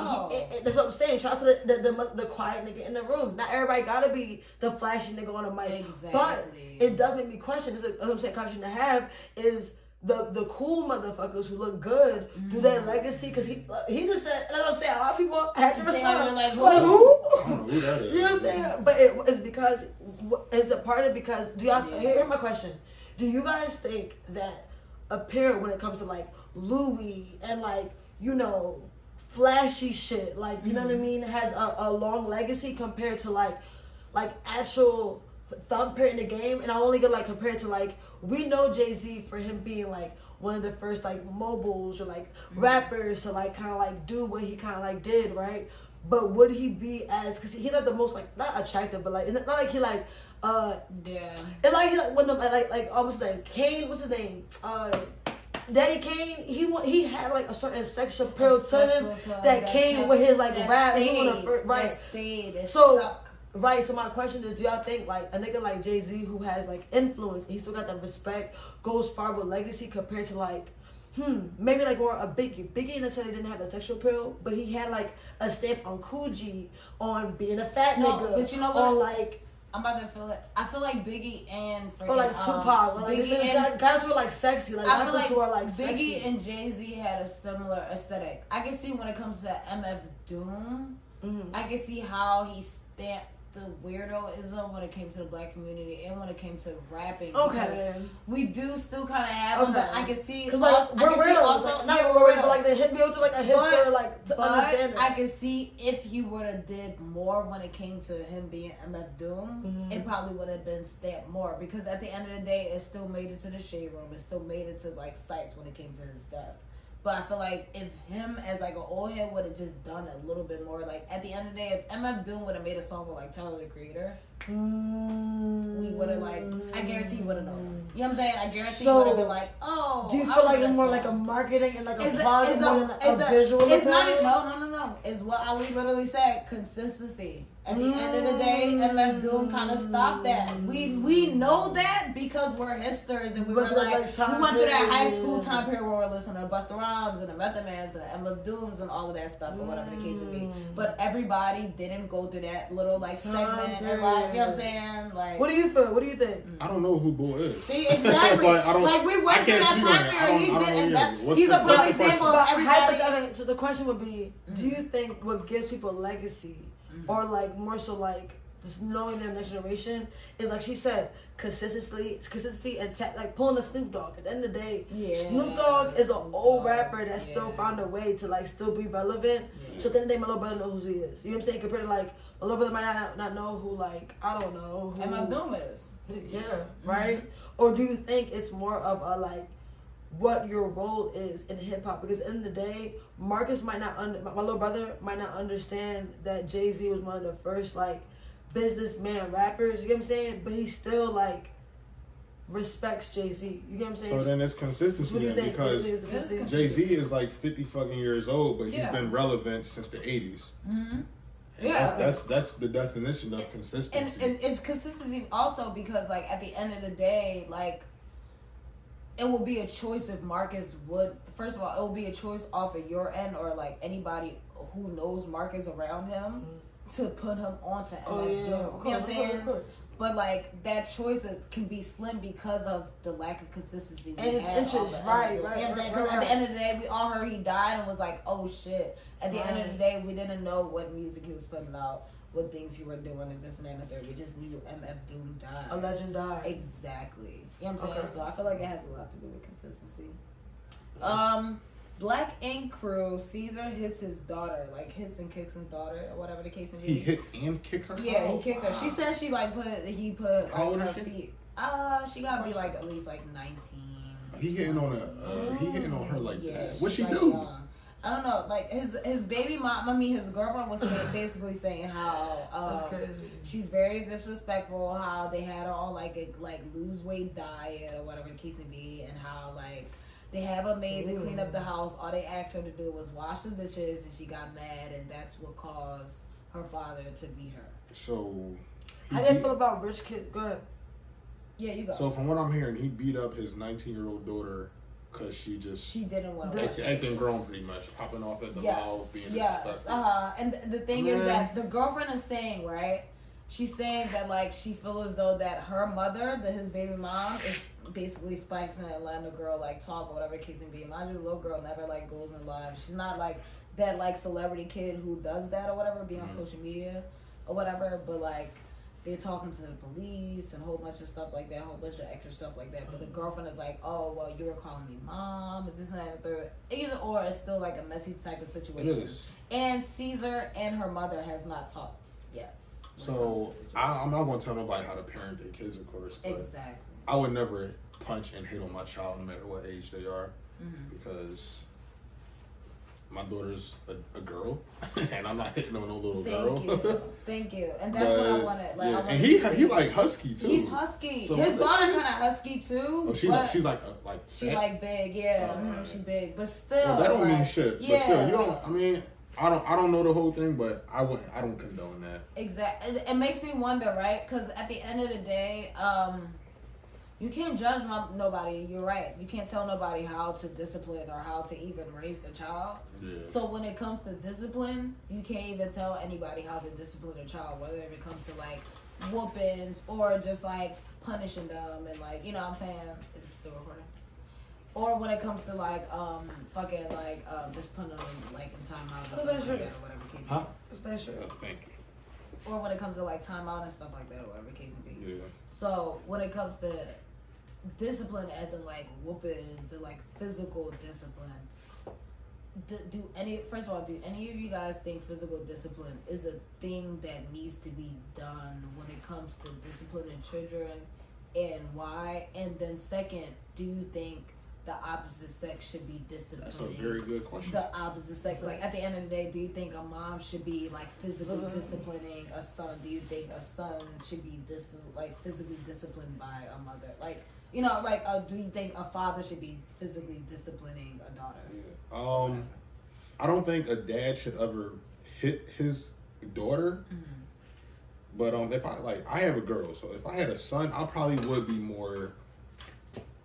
That's what I'm saying. Shout out to the quiet nigga in the room. Not everybody gotta be the flashy nigga on the mic. Exactly. But it does make me question. This is what I'm saying. Question to have is the cool motherfuckers who look good do their legacy, because he just said, and I'm saying a lot of people had to respond like who? I don't know who that is. You know what I'm saying? But it's because is it part of because do y'all hear my question? Do you guys think that appear when it comes to like Louis and like, you know, flashy shit, like, you know what I mean, has a long legacy compared to like actual thumbprint in the game? And I only get like compared to like, we know Jay-Z for him being like one of the first like mobiles or like rappers to like kind of like do what he kind of like did, right? But would he be as, because he not the most like, not attractive, but like it's not like he like it's like he like one of them like almost like Kane, what's his name, Daddy Kane, he had like a certain sex appeal to him that came with his like rap, right? Right, so my question is, do y'all think like a nigga like Jay-Z who has like influence and he still got that respect goes far with legacy compared to like maybe like more a Biggie necessarily didn't have that sexual appeal, but he had like a stamp on Coogee, on being a fat nigga, but you know what? on like I'm about to feel it. I feel like Biggie and or like Tupac, or like Biggie and guys who are like sexy, like I feel like who are like Biggie sexy. and Jay-Z had a similar aesthetic. I can see when it comes to MF Doom, I can see how he stamped the weirdoism when it came to the black community and when it came to rapping. Okay, we do still kind of have them, but I can see because like we're weirdos, like, not weirdos, but like they hit me up to like a hipster, like to understand it. I can see if he would have did more when it came to him being MF Doom, it probably would have been stamped more because at the end of the day, it still made it to the shade room. It still made it to like sites when it came to his death. But I feel like if him as like an old head would have just done a little bit more, like at the end of the day, if MF Doom would have made a song with like Tyler the Creator, we would have like, I guarantee you would have known. You know what I'm saying? I guarantee you would have been like, oh. Do you feel like it's more like a marketing and like a plug more than a visual? It's not. No. It's what Ali literally said. Consistency. At the end of the day, MF Doom kind of stopped that. We know that because we're hipsters and we were like we went through that high school time period where we're listening to Busta Rhymes and the Method Mans and the MF Dooms and all of that stuff or whatever the case would be. But everybody didn't go through that little like segment and like, you know what I'm saying? Like, what do you feel? What do you think? I don't know who Bull is. See, exactly. like we went through that time period. He didn't. He's a prime example of everybody. So the question would be, do you think what gives people legacy, or like more so like just knowing their next generation, is like she said, consistency and like pulling a Snoop Dogg. At the end of the day, Snoop Dogg is an old rapper that still found a way to like still be relevant. So at the end of the day, my little brother knows who he is. You know what I'm saying? Compared to like my little brother might not know who, like, I don't know who MF Doom is. Yeah, right? Or do you think it's more of a like what your role is in hip hop? Because at the end of the day, Marcus might not my little brother might not understand that Jay-Z was one of the first like businessman rappers, you know what I'm saying? But he still like respects Jay-Z. You get what I'm saying? So then it's consistency then, because Jay-Z is like 50 fucking years old, but he's been relevant since the 80s. Yeah, that's the definition of consistency. And it's consistency also because like at the end of the day, like it will be a choice if Marcus would. First of all, it will be a choice off of your end or like anybody who knows Marcus around him to put him onto MF Doom. You know what I'm saying? But like that choice can be slim because of the lack of consistency we and his interest, right? You know what I'm saying? Because at the end of the day, we all heard he died and was like, oh shit. At the end of the day, we didn't know what music he was putting out, what things he were doing, and this and that and the third. We just knew MF Doom died. A legend died. Exactly. You know what I'm saying? So I feel like it has a lot to do with consistency. Black Ink Crew, Caesar hits his daughter, like hits and kicks his daughter, or whatever the case may be. He hit and kicked her? Yeah, he kicked her. She said she like put like her feet. She gotta be like at least like 19. He hitting on her like that. What'd she like do? Young. I don't know, like his baby mom, his girlfriend was basically saying how that's crazy. She's very disrespectful, how they had her on like a lose weight diet or whatever the case may be, and how like they have a maid to clean up the house. All they asked her to do was wash the dishes, and she got mad, and that's what caused her father to beat her. So how do you feel about rich kids? Go ahead. Yeah, you go. So from what I'm hearing, he beat up his 19-year-old daughter because she didn't want to acting grown, pretty much, popping off at the mall, being and the thing is that the girlfriend is saying, right, she's saying that like she feels as though that her mother, his baby mom, is basically spicing it and letting the girl like talk or whatever the case may be. Mind you, the little girl never like goes in live. She's not like that like celebrity kid who does that or whatever, be on social media or whatever, but like they're talking to the police and a whole bunch of stuff like that, a whole bunch of extra stuff like that. But the girlfriend is like, oh, well, you were calling me mom, and this and that and the third. Either or, it's still like a messy type of situation. And Caesar and her mother has not talked yet. So I'm not going to tell nobody how to parent their kids, of course. But exactly. I would never punch and hit on my child no matter what age they are, because my daughter's a girl, and I'm not hitting on no little girl. Thank you. And that's what I wanted. Like, yeah. And he like husky too. He's husky. So his daughter kind of husky too. Oh, she's like she like big, yeah. She big, but still. Well, that don't mean shit. Yeah. But still, you don't. I mean, I don't know the whole thing, but I don't condone that. Exactly. It makes me wonder, right? Because at the end of the day, you can't judge nobody. You're right. You can't tell nobody how to discipline or how to even raise their child. Yeah. So when it comes to discipline, you can't even tell anybody how to discipline a child, whether it comes to like whoopings or just like punishing them and like, you know what I'm saying? Is it still recording? Or when it comes to like fucking like just putting them like in timeout or something like that or whatever case. Huh? What's that shit? Thank you. Or when it comes to like timeout and stuff like that or whatever case may be. Yeah. So when it comes to discipline as in like whoopings and like physical discipline, do any of you guys think physical discipline is a thing that needs to be done when it comes to disciplining children, and why? And then second, do you think the opposite sex should be disciplining? That's a very good question. The opposite sex, like at the end of the day, do you think a mom should be like physically disciplining a son? Do you think a son should be physically disciplined by a mother? Like, you know, like do you think a father should be physically disciplining a daughter? Yeah. I don't think a dad should ever hit his daughter. Mm-hmm. But if I have a girl, so if I had a son, I probably would be more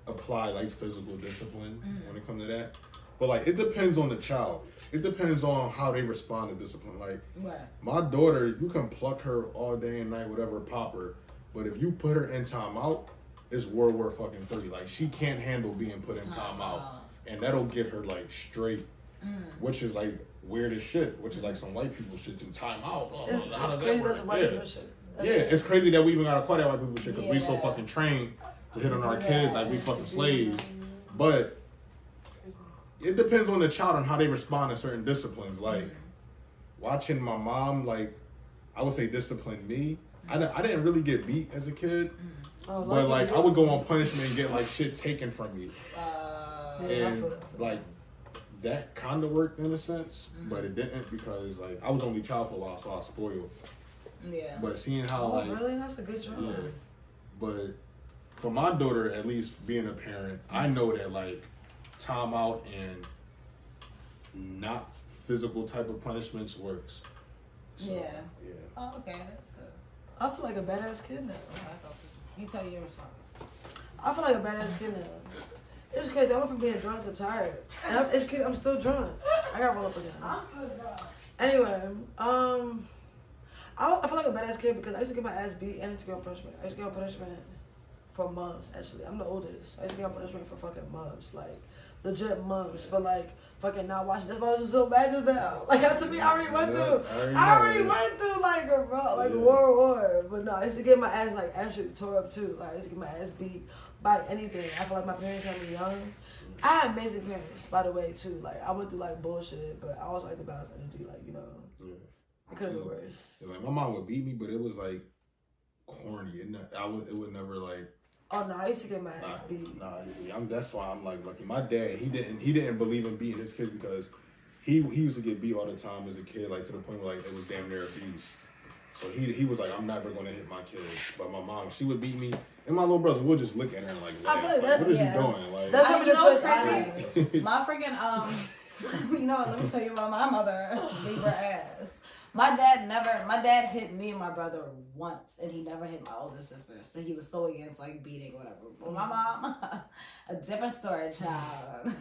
apply like physical discipline when it comes to that. But like it depends on the child. It depends on how they respond to discipline. Like my daughter, you can pluck her all day and night, whatever, pop her. But if you put her in timeout, it's World War fucking 3. Like she can't handle being put in timeout, and that'll get her like straight, which is like weird as shit. Which is like some white people shit to timeout. How does that work? Yeah, it's crazy that we even gotta call that white people shit because we so fucking trained to hit on our kids like we fucking slaves. But it depends on the child and how they respond to certain disciplines. Like watching my mom, like I would say discipline me. I didn't really get beat as a kid, but like I would go on punishment and get like shit taken from me. And like that kind of worked in a sense, but it didn't because like I was only child for a while, so I was spoiled. Yeah. But seeing how really, that's a good job. Yeah. But for my daughter, at least being a parent, I know that like timeout and not physical type of punishments works. So, yeah. Oh, okay, that's good. I feel like a badass kid now. You tell your response. I feel like a badass kid now. It's crazy. I went from being drunk to tired. And I'm still drunk. I gotta roll up again. I'm still drunk. Anyway, I feel like a badass kid because I used to get my ass beat and I used to get on punishment. I used to get on punishment for months, actually. I'm the oldest. I used to get on punishment for fucking months. Like, legit months for like fucking not watching. That's why I was just so mad just now. Like, to me, I already went through like a war. But no, I used to get my ass like actually tore up too. Like, I used to get my ass beat by anything. I feel like my parents had me young. I had amazing parents, by the way, too. Like, I went through like bullshit, but I always like to balance energy. Like, you know, it could have been worse. Like, my mom would beat me, but it was like corny. It would never like. Oh no, I used to get my ass beat. That's why I'm like lucky. My dad, he didn't believe in beating his kids because he used to get beat all the time as a kid, like to the point where like it was damn near abuse. So he was like, I'm never gonna hit my kids. But my mom, she would beat me, and my little brother would just look at her and like, laugh. Like what is he doing? Like, that's you know what's crazy? My freaking you know what? Let me tell you about my mother. Leave her ass. My dad hit me and my brother once, and he never hit my older sister. So he was so against like beating or whatever. But my mom, a different story, child.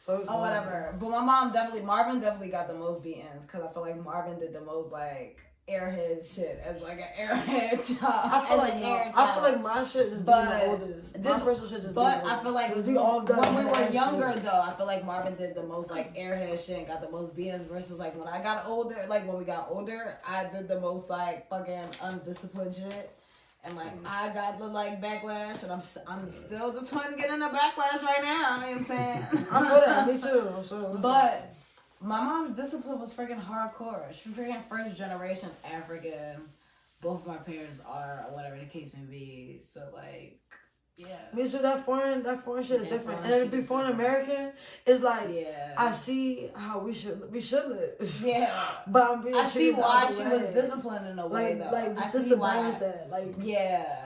Or whatever. But my mom Marvin definitely got the most beatings because I feel like Marvin did the most like airhead shit as like an airhead child. I feel like my shit just being the oldest. My personal shit just But I feel like when we were younger though, I feel like Marvin did the most like airhead shit and got the most beatings versus like when I got older, like when we got older, I did the most like fucking undisciplined shit. And like I got the like backlash, and I'm still the twin getting the backlash right now. You know what I'm saying? I feel that. Me too. So but my mom's discipline was freaking hardcore. She's freaking first generation African. Both my parents are, whatever the case may be. So like, yeah. Me too. That foreign shit is different. And to be foreign American, it's like I see how we should live. Yeah. But I see why she was disciplined in a way though. Like just to balance that. Like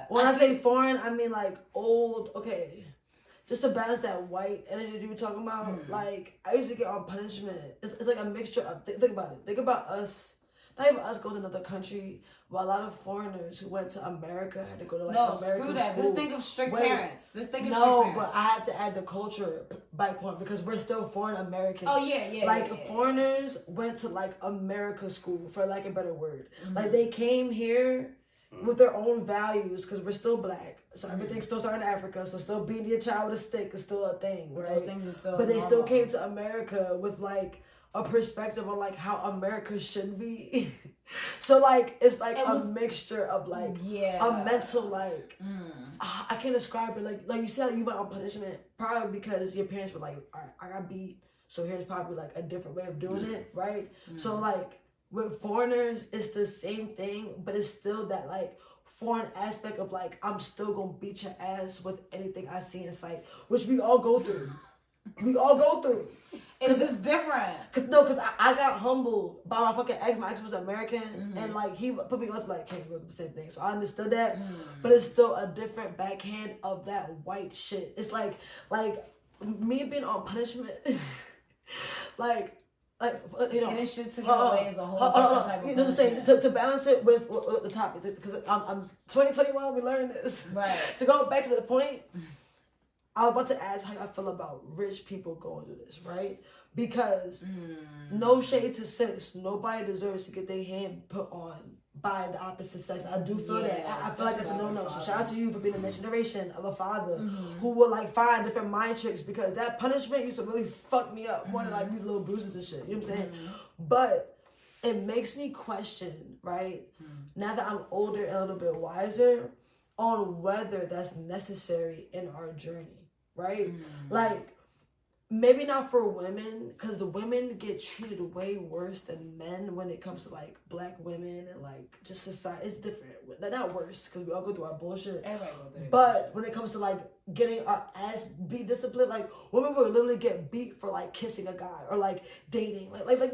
When I say foreign, I mean like old. Okay. Just to balance that white energy you were talking about, like, I used to get on punishment. It's like a mixture of, think about it. Think about us, not even us going to another country, but a lot of foreigners who went to America had to go to, like, American screw that. school. Just think of strict parents. But I had to add the culture by point because we're still foreign American. Oh, yeah. Like, foreigners went to, like, America school, for, like, a better word. Like, they came here with their own values, because we're still black, so everything still started in Africa, so still beating your child with a stick is still a thing, right? Those things are still but they normal. still came to America with like a perspective on like how America should be. So like it's like a mixture of like a mental like I can't describe it, like you said, you went on punishment probably because your parents were like, all right, I got beat, so here's probably like a different way of doing it, right? So like with foreigners it's the same thing, but it's still that like foreign aspect of like, I'm still gonna beat your ass with anything I see in sight, which we all go through. It's just different. Cause I got humbled by my fucking ex. My ex was American, and like he put me on like, can't go do the same thing. So I understood that, but it's still a different backhand of that white shit. It's like me being on punishment, like you know, getting shit taken away is a whole different type of you know what I'm saying? To balance it with the topic, because I'm 2021. We learned this, right? To go back to the point. I was about to ask how I feel about rich people going through this, right? Because no shade to sex, nobody deserves to get their hand put on by the opposite sex. I do feel that. I feel like that's a no-no. So shout out to you for being the next generation of a father who will like find different mind tricks, because that punishment used to really fuck me up more than like these little bruises and shit. You know what I'm saying? But it makes me question, right? Now that I'm older and a little bit wiser, on whether that's necessary in our journey. Right? Like, maybe not for women, because women get treated way worse than men when it comes to, like, black women and, like, just society. It's different. Not worse, because we all go through our bullshit. Everybody go through it. But when it comes to, like, getting our ass beat disciplined, like, women will literally get beat for, like, kissing a guy or, like, dating. Like little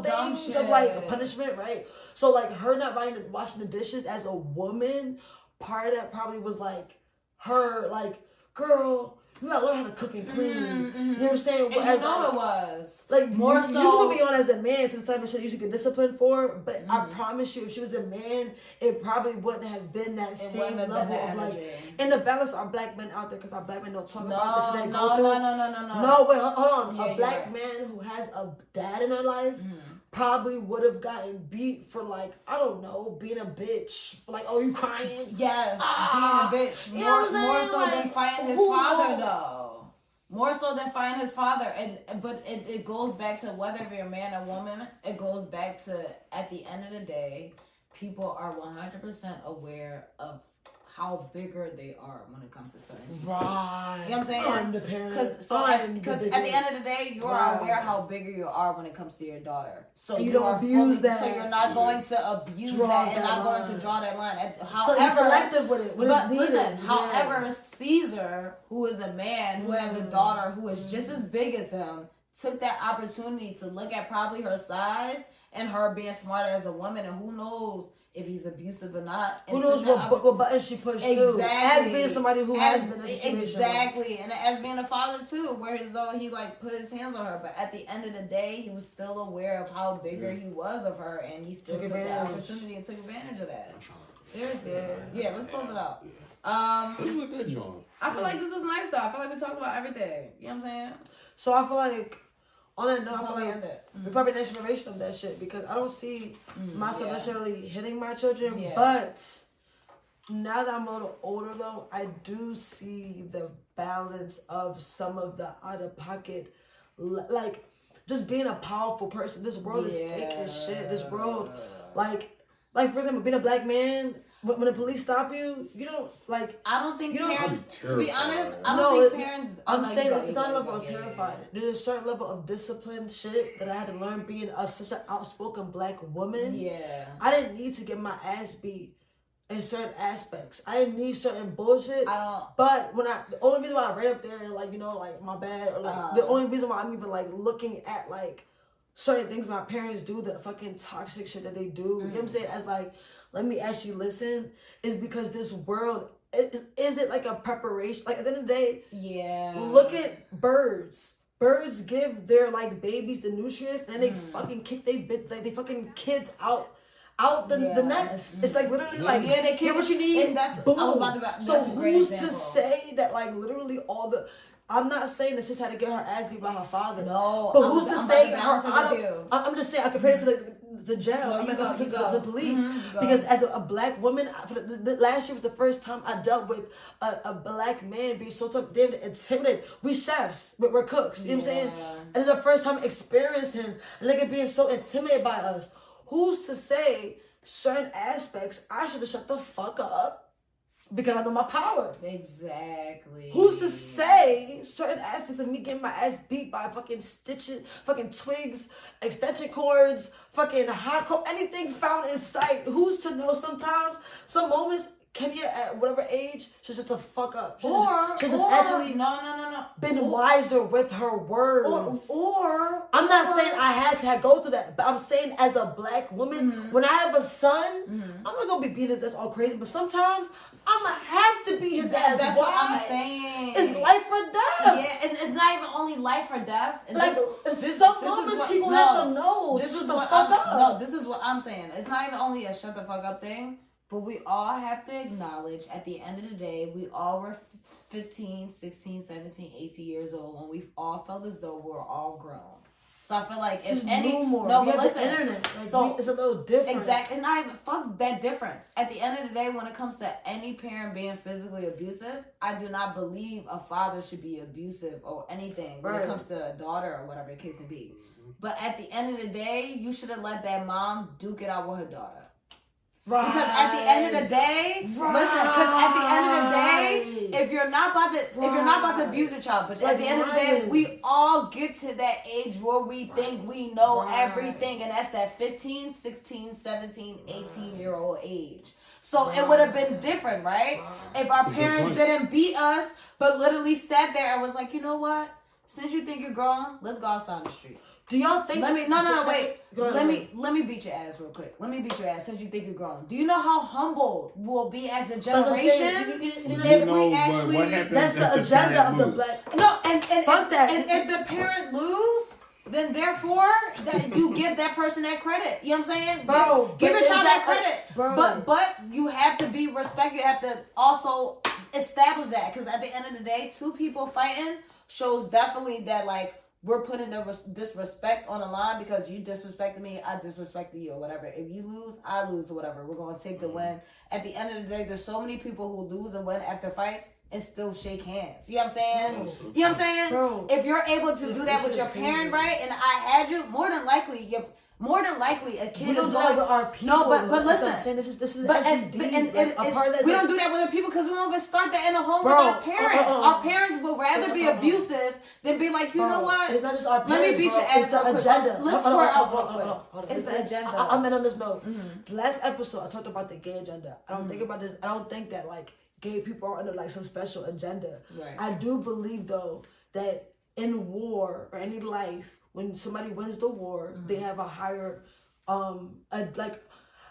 things of, like, punishment, right? So, like, her not washing the dishes as a woman, part of that probably was, like, her, like, girl, you gotta learn how to cook and clean. You know what I'm saying? And you know it was. Like, more you, so. You would be on as a man to the type of shit you should get disciplined for, but I promise you, if she was a man, it probably wouldn't have been that same level of, like, and the balance are black men out there, because our black men don't talk about this shit they go through. No, wait, hold on. A black man who has a dad in their life probably would have gotten beat for, like, I don't know, being a bitch. Like, oh, you crying? Yes, being a bitch. More so like, than fighting his father, though. More so than fighting his father. But it goes back to whether you're a man or woman, it goes back to, at the end of the day, people are 100% aware of how bigger they are when it comes to certain people. Right. You know what I'm saying? Because at the end of the day, you are aware how bigger you are when it comes to your daughter. So you don't abuse that. So you're not going to abuse that and not going to draw that line. However, so you're selective with it. But listen, however, Caesar, who is a man who has a daughter who is just as big as him, took that opportunity to look at probably her size and her being smarter as a woman, and who knows if he's abusive or not. Who knows what buttons she pushed too. As being somebody who has been in a situation. Exactly. And as being a father too, where as though he like put his hands on her. But at the end of the day, he was still aware of how bigger he was of her, and he still took the opportunity and took advantage of that. Seriously. Yeah, let's close it out. This was a good joint. I feel like this was nice though. I feel like we talked about everything. You know what I'm saying? So I feel like, on that note, I feel like we're probably the next generation of that shit, because I don't see myself necessarily hitting my children, but now that I'm a little older though, I do see the balance of some of the out-of-pocket, like, just being a powerful person. This world is fake as shit. This world, like for example, being a black man, when the police stop you, you don't, like... I don't think parents, to be honest, I don't think parents... I'm saying it's not a level of terrifying. There's a certain level of disciplined shit that I had to learn being such an outspoken black woman. Yeah. I didn't need to get my ass beat in certain aspects. I didn't need certain bullshit. But the only reason why I ran up there and, like, you know, like, my bad, or, like, the only reason why I'm even, like, looking at, like, certain things my parents do, the fucking toxic shit that they do, you know what I'm saying, as, like... Let me actually listen, is because this world, is it like a preparation? Like, at the end of the day, look at birds. Birds give their, like, babies the nutrients, and then they fucking kick they fucking kids out the nest. It's like literally like, they get what you need, and that's, boom. I was about to, so who's to say that, like, literally all the... I'm not saying that sis had to get her ass beat by her father. No, but who's to say her... I'm just saying, I compared it to to jail. No, to the police. Because as a black woman, for the last year was the first time I dealt with a black man being so damn intimidated. We chefs, but we're cooks. You know what I'm saying? And it's the first time experiencing a nigga being so intimidated by us. Who's to say certain aspects I should have shut the fuck up? Because I know my power. Exactly. Who's to say certain aspects of me getting my ass beat by fucking stitches, fucking twigs, extension cords, fucking hot coat, anything found in sight? Who's to know? Sometimes, some moments, Kenya at whatever age should just the fuck up. Should just actually no. Been wiser with her words. Or I'm not saying I had to go through that, but I'm saying as a black woman, when I have a son, I'm not gonna be beating his ass all crazy, but sometimes I'ma have to be his ass. That's what I'm saying. It's life or death. Yeah, and it's not even only life or death. Like some moments he gonna have to know. This is what I'm saying. It's not even only a shut the fuck up thing, but we all have to acknowledge at the end of the day, we all were 15, 16, 17, 18 years old when we all felt as though we were all grown. So I feel like if but listen, internet. Like, so it's a little different. Exactly, and not even fuck that difference. At the end of the day, when it comes to any parent being physically abusive, I do not believe a father should be abusive or anything when it comes to a daughter or whatever the case may be. But at the end of the day, you should have let that mom duke it out with her daughter. Right. Because at the end of the day, if you're not about to abuse your child, but at the end of the day, we all get to that age where we think we know everything, and that's that 15, 16, 17, 18-year-old age. So it would have been different, right? If our parents didn't beat us, but literally sat there and was like, you know what? Since you think you're grown, let's go outside on the street. Do y'all think? Wait. Let me beat your ass real quick. Let me beat your ass since you think you're grown. Do you know how humbled we'll be as a generation if we actually? That's the agenda of the black. No, and fuck that. And if the parent lose, then therefore that you give that person that credit. You know what I'm saying? Bro, give your child that credit. Bro. But you have to be respected. You have to also establish that, because at the end of the day, two people fighting shows definitely that like. We're putting the disrespect on the line because you disrespected me, I disrespected you, or whatever. If you lose, I lose, or whatever. We're going to take the win. At the end of the day, there's so many people who lose and win after fights and still shake hands. You know what I'm saying? You know what I'm saying? Bro, if you're able to do that with your parent, right, and I had you, more than likely a kid is going. With our people, no, but listen. I'm saying. This is but we don't do that with the people because we don't even start that in the home with our parents. Our parents would rather be abusive than be like, you know what? It's not just our parents. Let me beat your ass real quick. Agenda. Let's square up real quick. It's the agenda. I'm in on this note. Last episode, I talked about the gay agenda. I don't think about this. I don't think that like gay people are under like some special agenda. Right. I do believe though that in war or any life, when somebody wins the war, they have a higher, a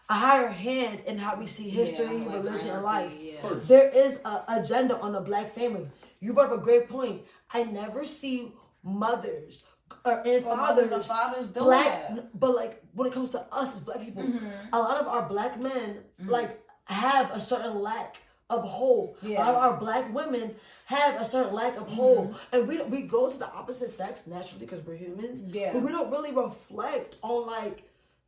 higher hand in how we see history, religion, and life. Yeah. There is an agenda on the black family. You brought up a great point. I never see mothers and fathers do black, that. But like when it comes to us as black people, a lot of our black men like have a certain lack of hope. Yeah. A lot of our black women have a certain lack of hope, and we go to the opposite sex naturally because we're humans. Yeah. But we don't really reflect on like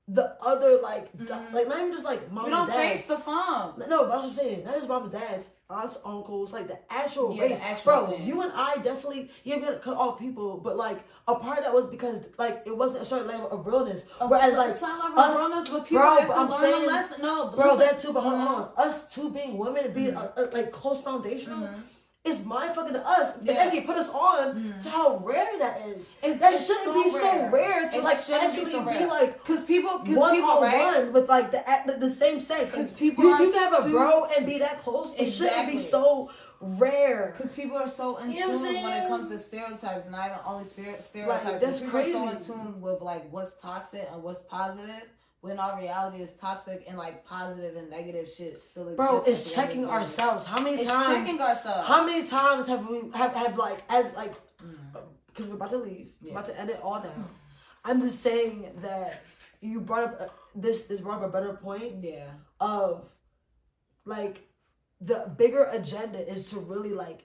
the other like like not even just like mom and dads. We don't face the fun. No, but I'm saying not just mom and dads, aunts, uncles, like the actual race. The actual bro, thing. You and I definitely we gonna cut off people, but like a part of that was because like it wasn't a certain level of realness. Whereas like it's not us, realness, but people have to learn the lesson. No, bro, that too. But hold on, us two being women, being like close foundational. It's mind fucking to us. It's actually put us on to how rare that is. That shouldn't be so rare to like actually be like one on one with like the same sex. Because people you can have a bro and be that close. It shouldn't be so rare. Because people are so in tune when it comes to stereotypes, not even only stereotypes. Like, that's people crazy. are so in tune with like what's toxic and what's positive. When our reality is toxic and like positive and negative shit still exists. Bro, it's checking ourselves. How many times? Checking ourselves. How many times have we have like as like because we're about to leave, we're about to end it all now. I'm just saying that you brought up this brought up a better point. Yeah. Of like the bigger agenda is to really like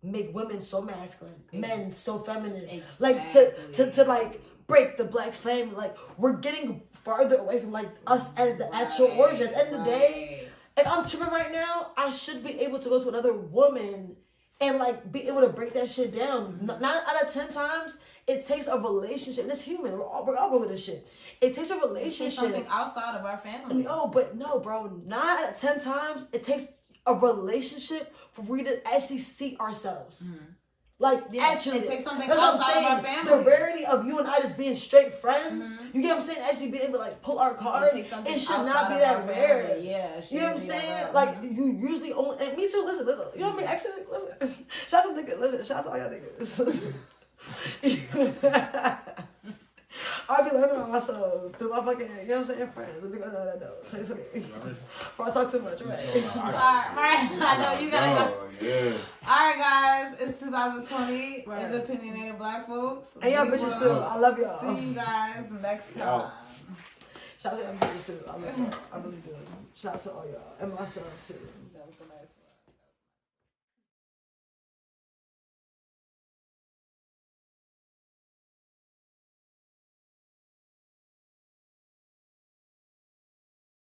make women so masculine, men so feminine. Exactly. Like to like break the black family. Like, we're getting farther away from, like, us as the actual origin. At the end of the day, if I'm tripping right now, I should be able to go to another woman and, like, be able to break that shit down. 9 out of 10 times, it takes a relationship. And it's human. We're all going to this shit. It takes a relationship. It's something outside of our family. No, bro. 9 out of 10 times, it takes a relationship for we to actually see ourselves. Like, actually. It takes something outside of our family. The rarity of you and I just being straight friends, you get what I'm saying? Actually being able to, like, pull our cards. It should not be that rare. Yeah, you know what I'm saying? Like, you usually only, and me too, listen. You know what I mean? Actually, listen. Shout out to niggas, listen. Shout out to all y'all niggas. Listen. I'll be learning about myself through my fucking, you know what I'm saying, friends. If you gonna know that though. Say something. Before I talk too much, right? Alright, I know you gotta go. Yeah. Alright, guys, it's 2020. Right. It's Opinionated Black Folks. And y'all bitches too. I love y'all. See you guys next time. Shout out to y'all bitches too. I love y'all. I really do. Shout out to all y'all. And myself too. That was the last one.